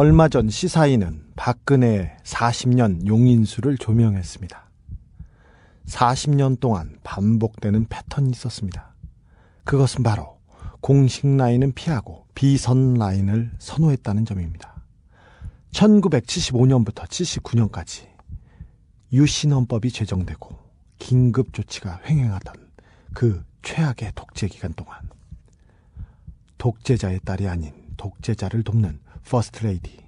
얼마 전 시사인은 박근혜의 40년 용인수를 조명했습니다. 40년 동안 반복되는 패턴이 있었습니다. 그것은 바로 공식 라인은 피하고 비선 라인을 선호했다는 점입니다. 1975년부터 79년까지 유신헌법이 제정되고 긴급조치가 횡행하던 그 최악의 독재 기간 동안 독재자의 딸이 아닌 독재자를 돕는 퍼스트레이디,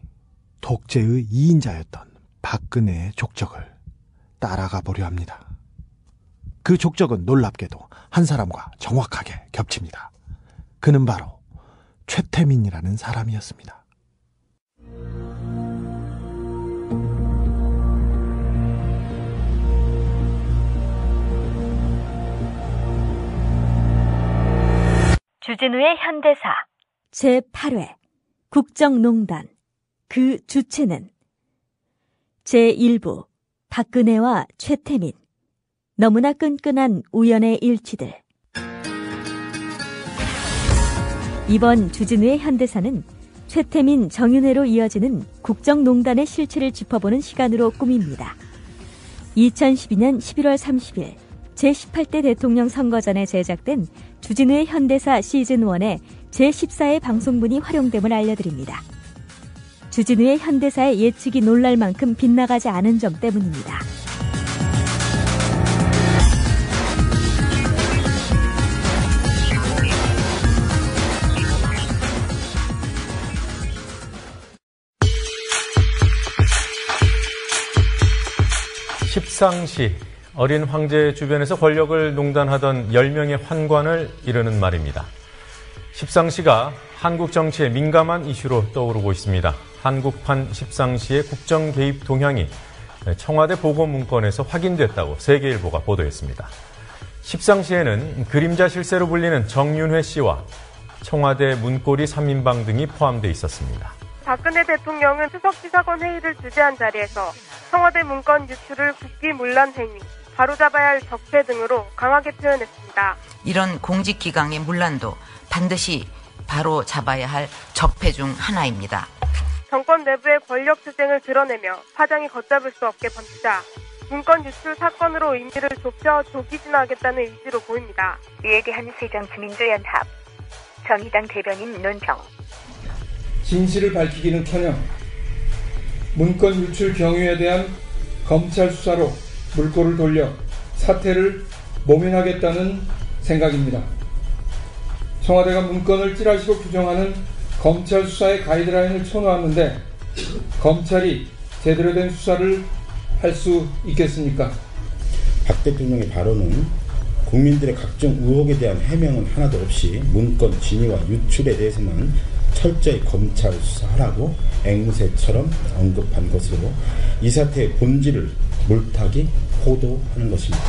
독재의 2인자였던 박근혜의 족적을 따라가 보려 합니다. 그 족적은 놀랍게도 한 사람과 정확하게 겹칩니다. 그는 바로 최태민이라는 사람이었습니다. 주진우의 현대사 제8회 국정농단 그 주체는 제1부 박근혜와 최태민 너무나 끈끈한 우연의 일치들. 이번 주진우의 현대사는 최태민, 정윤회로 이어지는 국정농단의 실체를 짚어보는 시간으로 꾸밉니다. 2012년 11월 30일 제18대 대통령 선거 전에 제작된 주진우의 현대사 시즌1의 제14회 방송분이 활용됨을 알려드립니다. 주진우의 현대사의 예측이 놀랄 만큼 빗나가지 않은 점 때문입니다. 십상시, 어린 황제 주변에서 권력을 농단하던 10명의 환관을 이르는 말입니다. 십상시가 한국 정치에 민감한 이슈로 떠오르고 있습니다. 한국판 십상시의 국정 개입 동향이 청와대 보고 문건에서 확인됐다고 세계일보가 보도했습니다. 십상시에는 그림자 실세로 불리는 정윤회 씨와 청와대 문고리 3인방 등이 포함되어 있었습니다. 박근혜 대통령은 수석비서관 회의를 주재한 자리에서 청와대 문건 유출을 국기문란 행위, 바로잡아야 할 적폐 등으로 강하게 표현했습니다. 이런 공직기강의 문란도 반드시 바로잡아야 할 적폐 중 하나입니다. 정권 내부의 권력투쟁을 드러내며 파장이 걷잡을 수 없게 번지자 문건 유출 사건으로 의미를 좁혀 조기진화하겠다는 의지로 보입니다. 이에 대한 새정치민주연합 정의당 대변인 논평. 진실을 밝히기는커녕 문건 유출 경위에 대한 검찰 수사로 물꼬를 돌려 사태를 모면하겠다는 생각입니다. 청와대가 문건을 찌라시로 규정하는 검찰 수사의 가이드라인을 쳐놓았는데 검찰이 제대로 된 수사를 할 수 있겠습니까? 박 대통령의 발언은 국민들의 각종 의혹에 대한 해명은 하나도 없이 문건 진위와 유출에 대해서만 철저히 검찰 수사하라고 앵무새처럼 언급한 것으로 이 사태의 본질을 물타기, 호도하는 것입니다.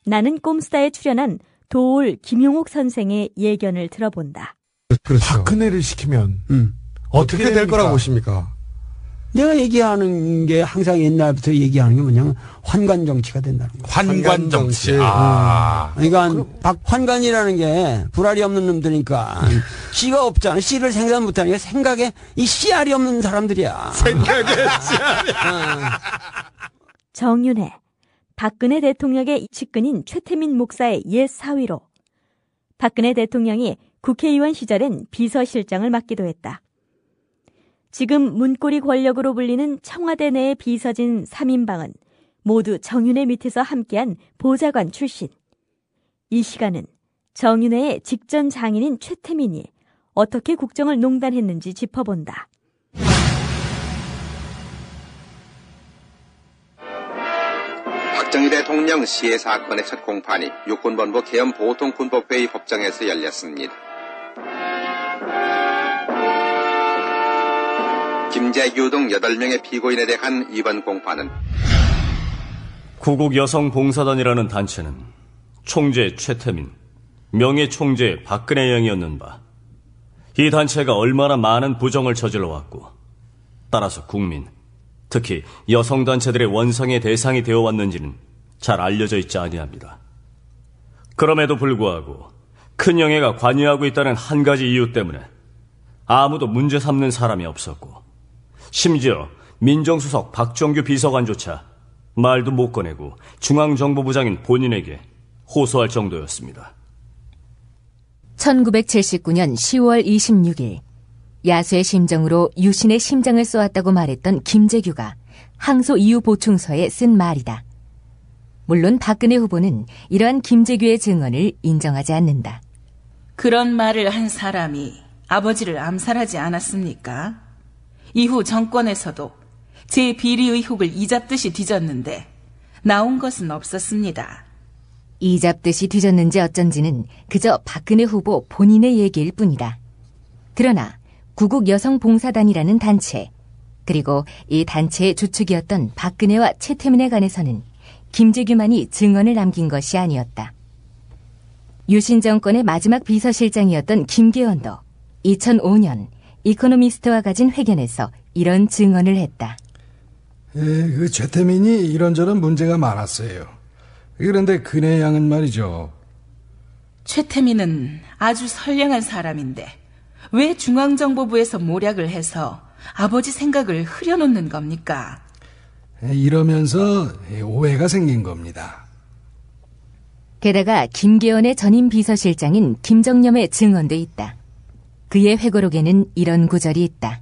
나는 꼼수다에 출연한 도올 김용옥 선생의 예견을 들어본다. 그렇죠. 박근혜를 시키면 어떻게 될 거라고 보십니까? 내가 얘기하는 게 항상 옛날부터 얘기하는 게 뭐냐면 환관 정치가 된다는 거예요. 환관 정치. 그러니까 박환관이라는 게 불알이 없는 놈들이니까 씨가 없잖아. 씨를 생산 못하니까 생각에 이 씨알이 없는 사람들이야. 생각에 씨알이. 정윤회, 박근혜 대통령의 측근인 최태민 목사의 옛 사위로 박근혜 대통령이 국회의원 시절엔 비서실장을 맡기도 했다. 지금 문고리 권력으로 불리는 청와대 내의 비서진 3인방은 모두 정윤회 밑에서 함께한 보좌관 출신. 이 시간은 정윤회의 직전 장인인 최태민이 어떻게 국정을 농단했는지 짚어본다. 박정희 대통령 시해 사건의 첫 공판이 육군본부 계엄 보통군법회의 법정에서 열렸습니다. 김재규 등 8명의 피고인에 대한 이번 공판은 구국여성봉사단이라는 단체는 총재 최태민, 명예총재 박근혜 영이었는 바, 이 단체가 얼마나 많은 부정을 저질러왔고 따라서 국민, 특히 여성단체들의 원상의 대상이 되어 왔는지는 잘 알려져 있지 아니합니다. 그럼에도 불구하고 큰영애가 관여하고 있다는 한 가지 이유 때문에 아무도 문제 삼는 사람이 없었고, 심지어 민정수석 박정규 비서관조차 말도 못 꺼내고 중앙정보부장인 본인에게 호소할 정도였습니다. 1979년 10월 26일 야수의 심정으로 유신의 심장을 쏘았다고 말했던 김재규가 항소 이유 보충서에 쓴 말이다. 물론 박근혜 후보는 이러한 김재규의 증언을 인정하지 않는다. 그런 말을 한 사람이 아버지를 암살하지 않았습니까? 이후 정권에서도 제 비리 의혹을 이잡듯이 뒤졌는데 나온 것은 없었습니다. 이잡듯이 뒤졌는지 어쩐지는 그저 박근혜 후보 본인의 얘기일 뿐이다. 그러나 구국여성봉사단이라는 단체, 그리고 이 단체의 주축이었던 박근혜와 최태민에 관해서는 김재규만이 증언을 남긴 것이 아니었다. 유신 정권의 마지막 비서실장이었던 김계원도 2005년 이코노미스트와 가진 회견에서 이런 증언을 했다. 그 최태민이 이런저런 문제가 많았어요. 그런데 근혜 양은 말이죠. 최태민은 아주 선량한 사람인데 왜 중앙정보부에서 모략을 해서 아버지 생각을 흐려놓는 겁니까? 이러면서 오해가 생긴 겁니다. 게다가 김계원의 전임 비서실장인 김정념의 증언도 있다. 그의 회고록에는 이런 구절이 있다.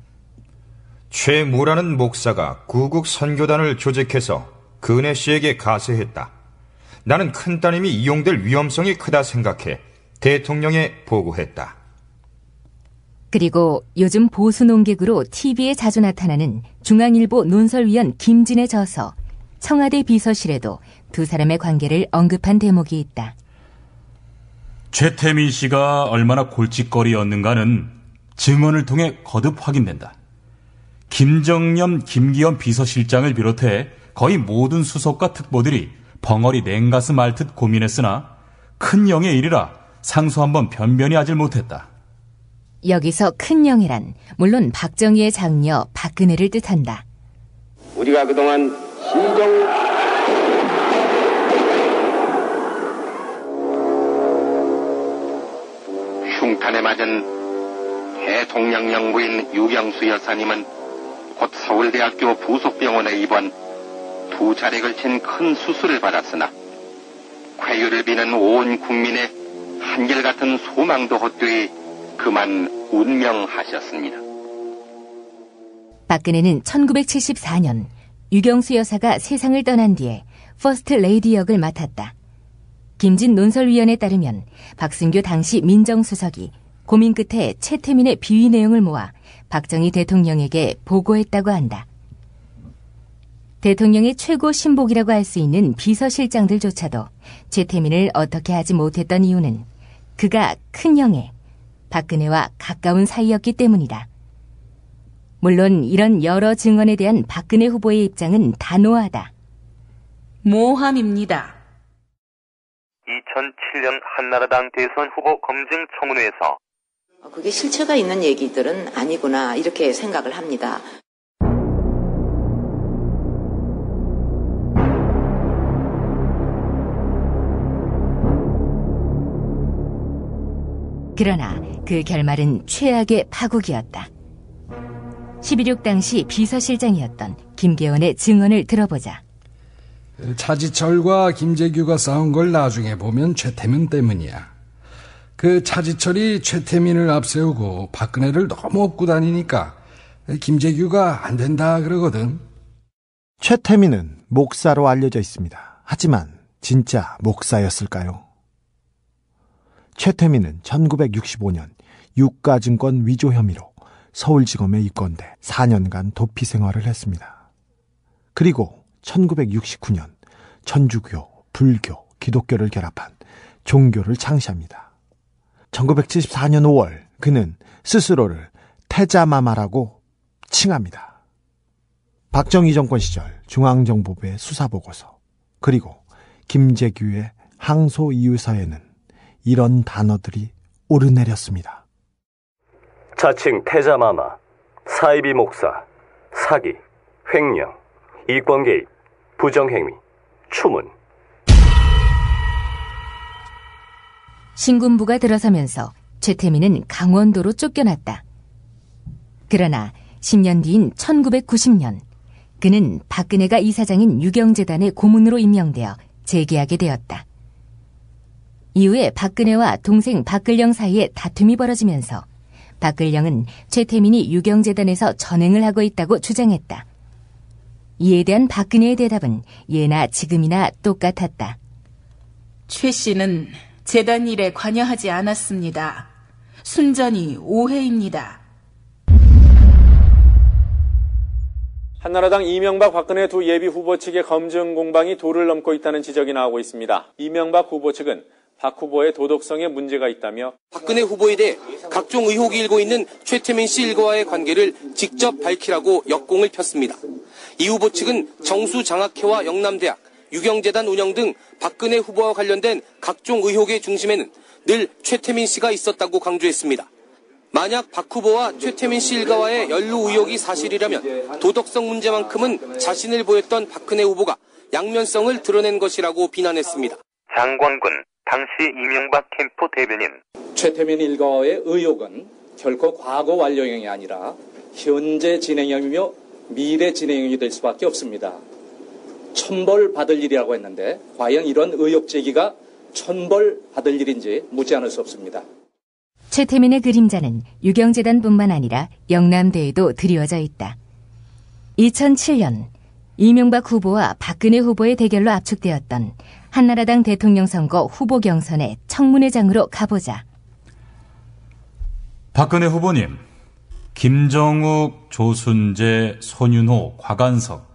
최무라는 목사가 구국 선교단을 조직해서 근혜 씨에게 가세했다. 나는 큰따님이 이용될 위험성이 크다 생각해 대통령에 보고했다. 그리고 요즘 보수 논객으로 TV에 자주 나타나는 중앙일보 논설위원 김진의 저서 청와대 비서실에도 두 사람의 관계를 언급한 대목이 있다. 최태민 씨가 얼마나 골칫거리였는가는 증언을 통해 거듭 확인된다. 김정념, 김기현 비서실장을 비롯해 거의 모든 수석과 특보들이 벙어리 냉가슴 앓듯 고민했으나 큰 영의 일이라 상소 한번 변변히 하질 못했다. 여기서 큰 영예란 물론 박정희의 장녀 박근혜를 뜻한다. 우리가 그동안 흉탄에 맞은 대통령 영부인 유경수 여사님은 곧 서울대학교 부속병원에 입원, 2차례 걸친 큰 수술을 받았으나 쾌유를 비는 온 국민의 한결같은 소망도 헛되이 그만 운명하셨습니다. 박근혜는 1974년 유경수 여사가 세상을 떠난 뒤에 퍼스트 레이디 역을 맡았다. 김진 논설위원에 따르면 박승규 당시 민정수석이 고민 끝에 최태민의 비위 내용을 모아 박정희 대통령에게 보고했다고 한다. 대통령의 최고 신복이라고 할 수 있는 비서실장들조차도 최태민을 어떻게 하지 못했던 이유는 그가 큰 영예, 박근혜와 가까운 사이였기 때문이다. 물론 이런 여러 증언에 대한 박근혜 후보의 입장은 단호하다. 모함입니다. 2007년 한나라당 대선 후보 검증 청문회에서 그게 실체가 있는 얘기들은 아니구나 이렇게 생각을 합니다. 그러나 그 결말은 최악의 파국이었다. 11.6 당시 비서실장이었던 김계원의 증언을 들어보자. 차지철과 김재규가 싸운 걸 나중에 보면 최태민 때문이야. 그 차지철이 최태민을 앞세우고 박근혜를 너무 업고 다니니까 김재규가 안 된다 그러거든. 최태민은 목사로 알려져 있습니다. 하지만 진짜 목사였을까요? 최태민은 1965년 유가증권 위조 혐의로 서울지검에 입건돼 4년간 도피 생활을 했습니다. 그리고 1969년 천주교, 불교, 기독교를 결합한 종교를 창시합니다. 1974년 5월 그는 스스로를 태자마마라고 칭합니다. 박정희 정권 시절 중앙정보부의 수사보고서 그리고 김재규의 항소 이유서에는 이런 단어들이 오르내렸습니다. 자칭 태자마마, 사이비 목사, 사기, 횡령, 이권 개입, 부정행위, 추문. 신군부가 들어서면서 최태민은 강원도로 쫓겨났다. 그러나 10년 뒤인 1990년 그는 박근혜가 이사장인 유경재단의 고문으로 임명되어 재계하게 되었다. 이후에 박근혜와 동생 박근령 사이에 다툼이 벌어지면서 박근령은 최태민이 유경재단에서 전횡을 하고 있다고 주장했다. 이에 대한 박근혜의 대답은 예나 지금이나 똑같았다. 최 씨는 재단 일에 관여하지 않았습니다. 순전히 오해입니다. 한나라당 이명박 박근혜 두 예비 후보 측의 검증 공방이 도를 넘고 있다는 지적이 나오고 있습니다. 이명박 후보 측은 박 후보의 도덕성에 문제가 있다며 박근혜 후보에 대해 각종 의혹이 일고 있는 최태민 씨 일가와의 관계를 직접 밝히라고 역공을 폈습니다. 이 후보 측은 정수장학회와 영남대학, 유경재단 운영 등 박근혜 후보와 관련된 각종 의혹의 중심에는 늘 최태민 씨가 있었다고 강조했습니다. 만약 박 후보와 최태민 씨 일가와의 연루 의혹이 사실이라면 도덕성 문제만큼은 자신을 보였던 박근혜 후보가 양면성을 드러낸 것이라고 비난했습니다. 장권군 당시 이명박 캠프 대변인. 최태민 일가와의 의혹은 결코 과거 완료형이 아니라 현재 진행형이며 미래 진행형이 될 수밖에 없습니다. 천벌받을 일이라고 했는데 과연 이런 의혹 제기가 천벌받을 일인지 묻지 않을 수 없습니다. 최태민의 그림자는 유경재단뿐만 아니라 영남대에도 드리워져 있다. 2007년 이명박 후보와 박근혜 후보의 대결로 압축되었던 한나라당 대통령 선거 후보 경선의 청문회장으로 가보자. 박근혜 후보님, 김정욱, 조순재, 손윤호, 곽한석,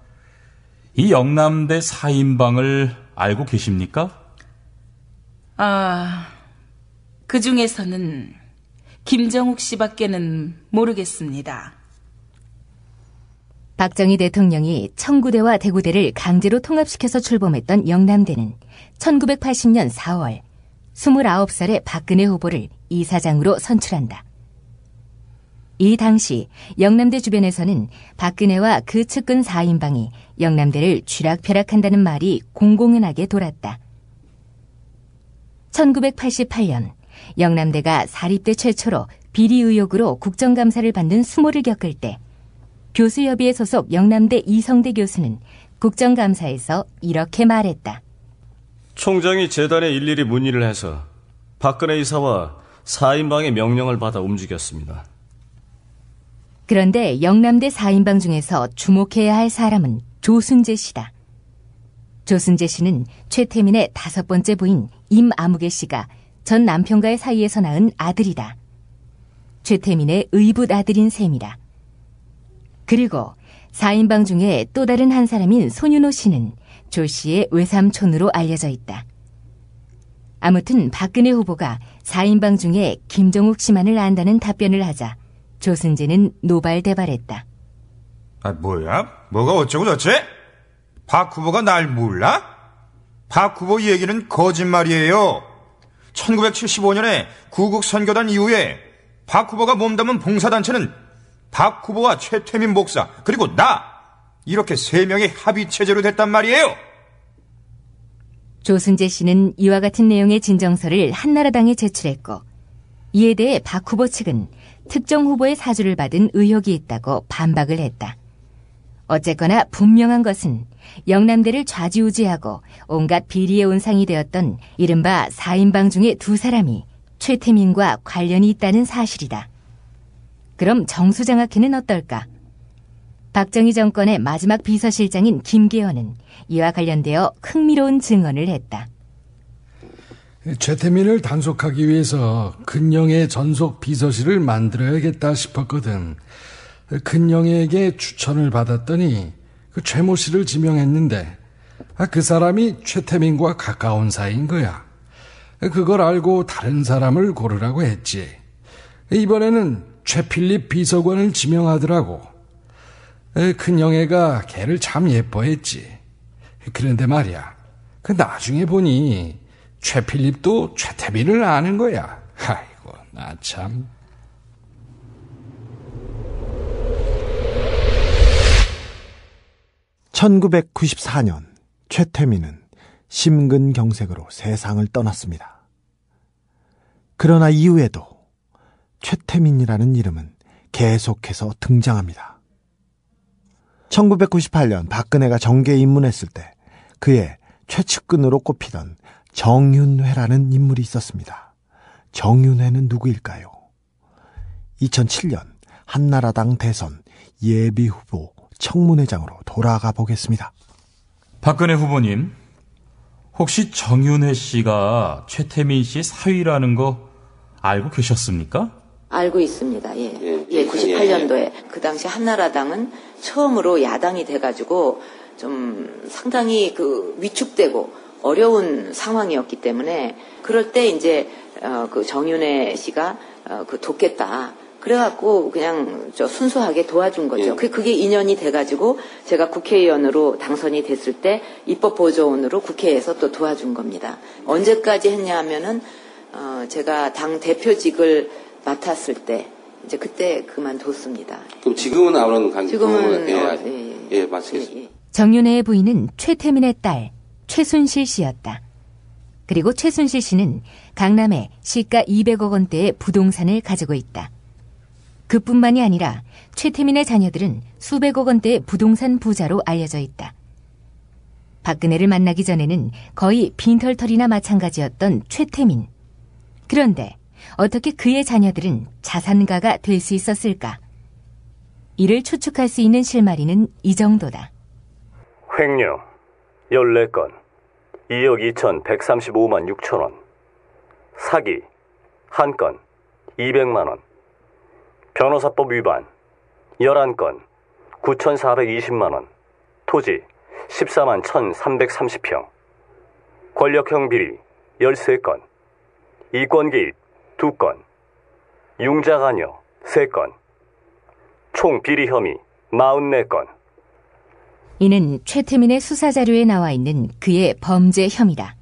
이 영남대 4인방을 알고 계십니까? 그 중에서는 김정욱 씨밖에는 모르겠습니다. 박정희 대통령이 청구대와 대구대를 강제로 통합시켜서 출범했던 영남대는 1980년 4월 29살의 박근혜 후보를 이사장으로 선출한다. 이 당시 영남대 주변에서는 박근혜와 그 측근 4인방이 영남대를 쥐락펴락한다는 말이 공공연하게 돌았다. 1988년 영남대가 사립대 최초로 비리 의혹으로 국정감사를 받는 수모를 겪을 때 교수협의회 소속 영남대 이성대 교수는 국정감사에서 이렇게 말했다. 총장이 재단에 일일이 문의를 해서 박근혜 이사와 4인방의 명령을 받아 움직였습니다. 그런데 영남대 4인방 중에서 주목해야 할 사람은 조순재 씨다. 조순재 씨는 최태민의 5번째 부인 임아무개 씨가 전 남편과의 사이에서 낳은 아들이다. 최태민의 의붓 아들인 셈이다. 그리고 4인방 중에 또 다른 한 사람인 손윤호 씨는 조 씨의 외삼촌으로 알려져 있다. 아무튼 박근혜 후보가 4인방 중에 김정욱 씨만을 안다는 답변을 하자 조순재는 노발대발했다. 뭐야? 뭐가 어쩌고 저쩌? 박 후보가 날 몰라? 박 후보 얘기는 거짓말이에요. 1975년에 구국 선교단 이후에 박 후보가 몸담은 봉사단체는 박 후보와 최태민 목사 그리고 나 이렇게 3명의 합의체제로 됐단 말이에요. 조순재 씨는 이와 같은 내용의 진정서를 한나라당에 제출했고 이에 대해 박 후보 측은 특정 후보의 사주를 받은 의혹이 있다고 반박을 했다. 어쨌거나 분명한 것은 영남대를 좌지우지하고 온갖 비리의 온상이 되었던 이른바 4인방 중에 2사람이 최태민과 관련이 있다는 사실이다. 그럼 정수장학회는 어떨까? 박정희 정권의 마지막 비서실장인 김계원은 이와 관련되어 흥미로운 증언을 했다. 최태민을 단속하기 위해서 근영의 전속 비서실을 만들어야겠다 싶었거든. 근영에게 추천을 받았더니 그 최모 씨를 지명했는데 그 사람이 최태민과 가까운 사이인 거야. 그걸 알고 다른 사람을 고르라고 했지. 이번에는 최필립 비서관을 지명하더라고. 큰영애가 걔를 참 예뻐했지. 그런데 말이야, 그 나중에 보니 최필립도 최태민을 아는 거야. 아이고, 나 참. 1994년 최태민은 심근경색으로 세상을 떠났습니다. 그러나 이후에도 최태민이라는 이름은 계속해서 등장합니다. 1998년 박근혜가 정계에 입문했을 때 그의 최측근으로 꼽히던 정윤회라는 인물이 있었습니다. 정윤회는 누구일까요? 2007년 한나라당 대선 예비후보 청문회장으로 돌아가 보겠습니다. 박근혜 후보님, 혹시 정윤회 씨가 최태민 씨 사위라는 거 알고 계셨습니까? 알고 있습니다. 예. 98년도에 그 당시 한나라당은 처음으로 야당이 돼가지고 좀 상당히 위축되고 어려운 상황이었기 때문에 그럴 때 이제 그 정윤회 씨가 돕겠다. 그래갖고 그냥 순수하게 도와준 거죠. 그게 인연이 돼가지고 제가 국회의원으로 당선이 됐을 때 입법보조원으로 국회에서 또 도와준 겁니다. 언제까지 했냐 하면은 제가 당 대표직을 맡았을 때 이제 그때 그만뒀습니다. 그럼 지금은 아무런 관계? 지금은 맞습니다. 정윤회의 부인은 최태민의 딸 최순실 씨였다. 그리고 최순실 씨는 강남에 시가 200억 원대의 부동산을 가지고 있다. 그뿐만이 아니라 최태민의 자녀들은 수백억 원대의 부동산 부자로 알려져 있다. 박근혜를 만나기 전에는 거의 빈털털이나 마찬가지였던 최태민. 그런데 어떻게 그의 자녀들은 자산가가 될 수 있었을까? 이를 추측할 수 있는 실마리는 이 정도다. 횡령 14건, 2억 2,135만 6천 원. 사기 1건, 200만 원. 변호사법 위반 11건, 9,420만 원. 토지 14만 1,330평. 권력형 비리 13건. 이권 개입 2건. 융자관여 3건. 총 비리 혐의 44건. 이는 최태민의 수사자료에 나와 있는 그의 범죄 혐의다.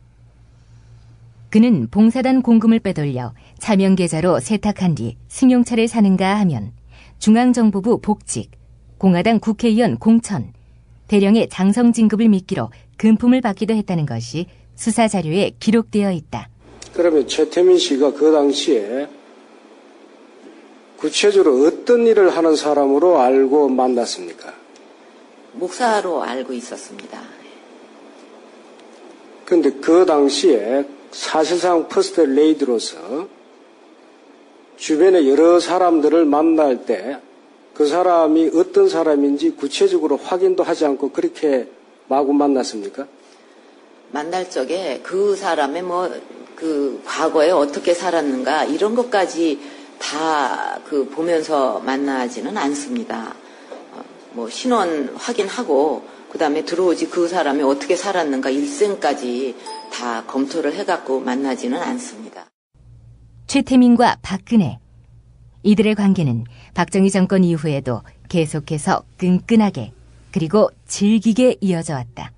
그는 봉사단 공금을 빼돌려 차명계좌로 세탁한 뒤 승용차를 사는가 하면 중앙정보부 복직, 공화당 국회의원 공천, 대령의 장성진급을 미끼로 금품을 받기도 했다는 것이 수사자료에 기록되어 있다. 그러면 최태민 씨가 그 당시에 구체적으로 어떤 일을 하는 사람으로 알고 만났습니까? 목사로 알고 있었습니다. 그런데 그 당시에 사실상 퍼스트 레이디로서 주변의 여러 사람들을 만날 때 그 사람이 어떤 사람인지 구체적으로 확인도 하지 않고 그렇게 마구 만났습니까? 만날 적에 그 사람의 과거에 어떻게 살았는가 이런 것까지 다 보면서 만나지는 않습니다. 신원 확인하고 그다음에 들어오지 그 사람이 어떻게 살았는가 일생까지 다 검토를 해갖고 만나지는 않습니다. 최태민과 박근혜, 이들의 관계는 박정희 정권 이후에도 계속해서 끈끈하게 그리고 질기게 이어져 왔다.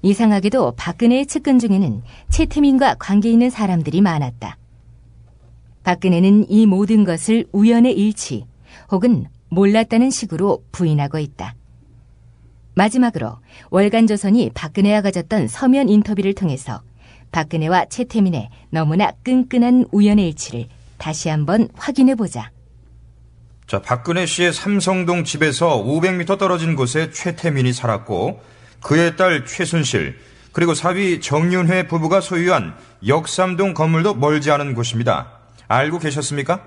이상하게도 박근혜의 측근 중에는 최태민과 관계 있는 사람들이 많았다. 박근혜는 이 모든 것을 우연의 일치 혹은 몰랐다는 식으로 부인하고 있다. 마지막으로 월간조선이 박근혜와 가졌던 서면 인터뷰를 통해서 박근혜와 최태민의 너무나 끈끈한 우연의 일치를 다시 한번 확인해보자. 자, 박근혜 씨의 삼성동 집에서 500m 떨어진 곳에 최태민이 살았고 그의 딸 최순실 그리고 사위 정윤회 부부가 소유한 역삼동 건물도 멀지 않은 곳입니다. 알고 계셨습니까?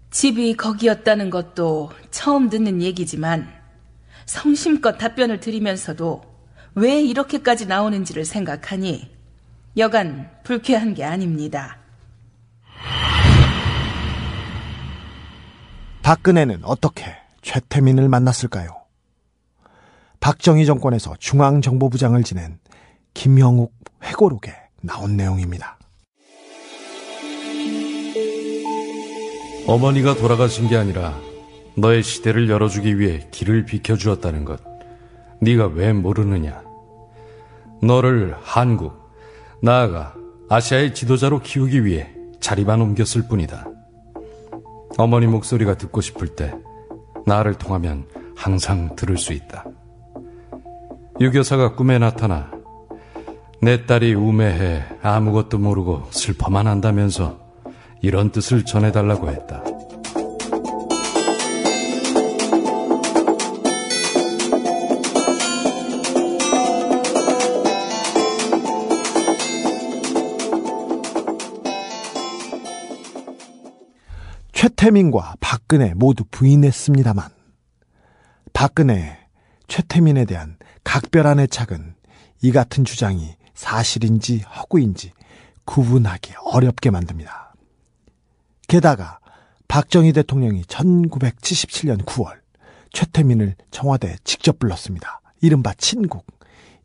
집이 거기였다는 것도 처음 듣는 얘기지만 성심껏 답변을 드리면서도 왜 이렇게까지 나오는지를 생각하니 여간 불쾌한 게 아닙니다. 박근혜는 어떻게 최태민을 만났을까요? 박정희 정권에서 중앙정보부장을 지낸 김형욱 회고록에 나온 내용입니다. 어머니가 돌아가신 게 아니라 너의 시대를 열어주기 위해 길을 비켜주었다는 것, 네가 왜 모르느냐? 너를 한국, 나아가 아시아의 지도자로 키우기 위해 자리만 옮겼을 뿐이다. 어머니 목소리가 듣고 싶을 때 나를 통하면 항상 들을 수 있다. 유교사가 꿈에 나타나 내 딸이 우매해 아무것도 모르고 슬퍼만 한다면서 이런 뜻을 전해달라고 했다. 최태민과 박근혜 모두 부인했습니다만 박근혜, 최태민에 대한 각별한 애착은 이 같은 주장이 사실인지 허구인지 구분하기 어렵게 만듭니다. 게다가 박정희 대통령이 1977년 9월 최태민을 청와대에 직접 불렀습니다. 이른바 친국.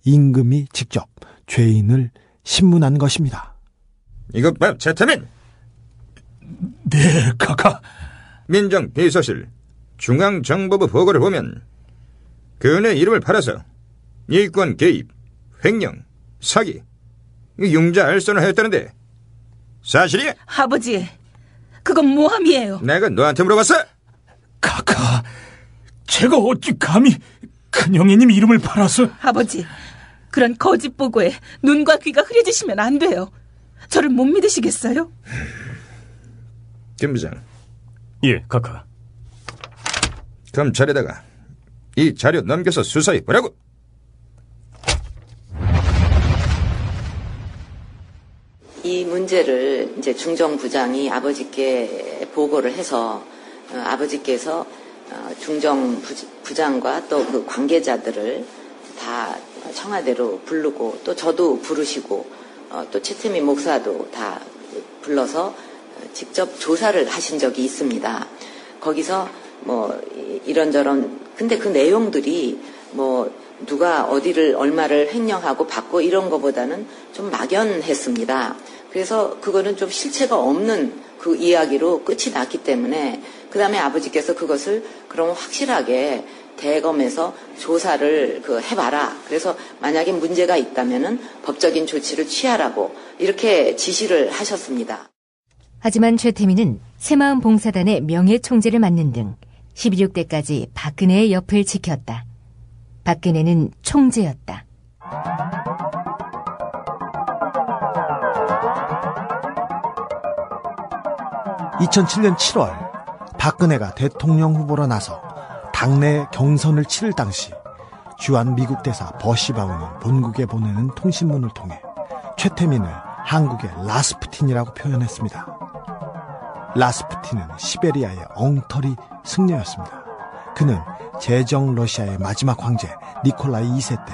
임금이 직접 죄인을 신문한 것입니다. 이것 봐, 최태민! 네, 카카. 민정비서실 중앙정보부 보고를 보면 그네 이름을 팔아서 이권 개입, 횡령, 사기, 융자 알선을 했다는데 사실이야? 아버지, 그건 모함이에요. 내가 너한테 물어봤어? 카카, 제가 어찌 감히 큰형님 이름을 팔아서. 아버지, 그런 거짓 보고에 눈과 귀가 흐려지시면 안 돼요. 저를 못 믿으시겠어요? 김 부장. 예, 카카. 검찰에다가 이 자료 넘겨서 수사해 보라고. 이 문제를 이제 중정부장이 아버지께 보고를 해서 아버지께서 중정부장과 또 그 관계자들을 다 청와대로 부르고 또 저도 부르시고 또 최태민 목사도 다 불러서 직접 조사를 하신 적이 있습니다. 거기서 뭐 이런저런 근데 그 내용들이 뭐 누가 어디를 얼마를 횡령하고 받고 이런 거보다는 좀 막연했습니다. 그래서 그거는 좀 실체가 없는 그 이야기로 끝이 났기 때문에 그 다음에 아버지께서 그것을 그럼 확실하게 대검에서 조사를 해봐라. 그래서 만약에 문제가 있다면은 법적인 조치를 취하라고 이렇게 지시를 하셨습니다. 하지만 최태민은 새마음 봉사단의 명예총재를 맡는 등 16대까지 박근혜의 옆을 지켰다. 박근혜는 총재였다. (2007년 7월) 박근혜가 대통령 후보로 나서 당내 경선을 치를 당시 주한 미국 대사 버시바우는 본국에 보내는 통신문을 통해 최태민을 한국의 라스푸틴이라고 표현했습니다. 라스푸틴은 시베리아의 엉터리 승려였습니다. 그는 제정 러시아의 마지막 황제 니콜라이 2세 때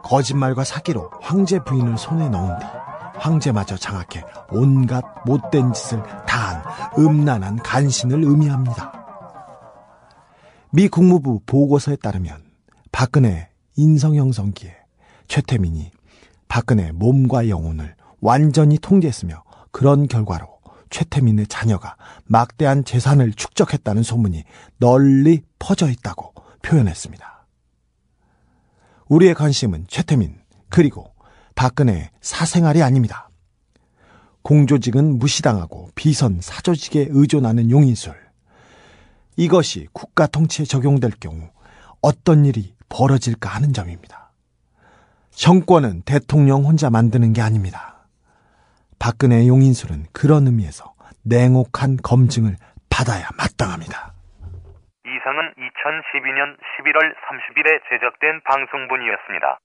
거짓말과 사기로 황제 부인을 손에 넣은 뒤 황제마저 장악해 온갖 못된 짓을 다한 음란한 간신을 의미합니다. 미 국무부 보고서에 따르면 박근혜 인성형성기에 최태민이 박근혜 몸과 영혼을 완전히 통제했으며 그런 결과로 최태민의 자녀가 막대한 재산을 축적했다는 소문이 널리 퍼져 있다고 표현했습니다. 우리의 관심은 최태민 그리고 박근혜의 사생활이 아닙니다. 공조직은 무시당하고 비선 사조직에 의존하는 용인술. 이것이 국가 통치에 적용될 경우 어떤 일이 벌어질까 하는 점입니다. 정권은 대통령 혼자 만드는 게 아닙니다. 박근혜의 용인술은 그런 의미에서 냉혹한 검증을 받아야 마땅합니다. 이상은 2012년 11월 30일에 제작된 방송분이었습니다.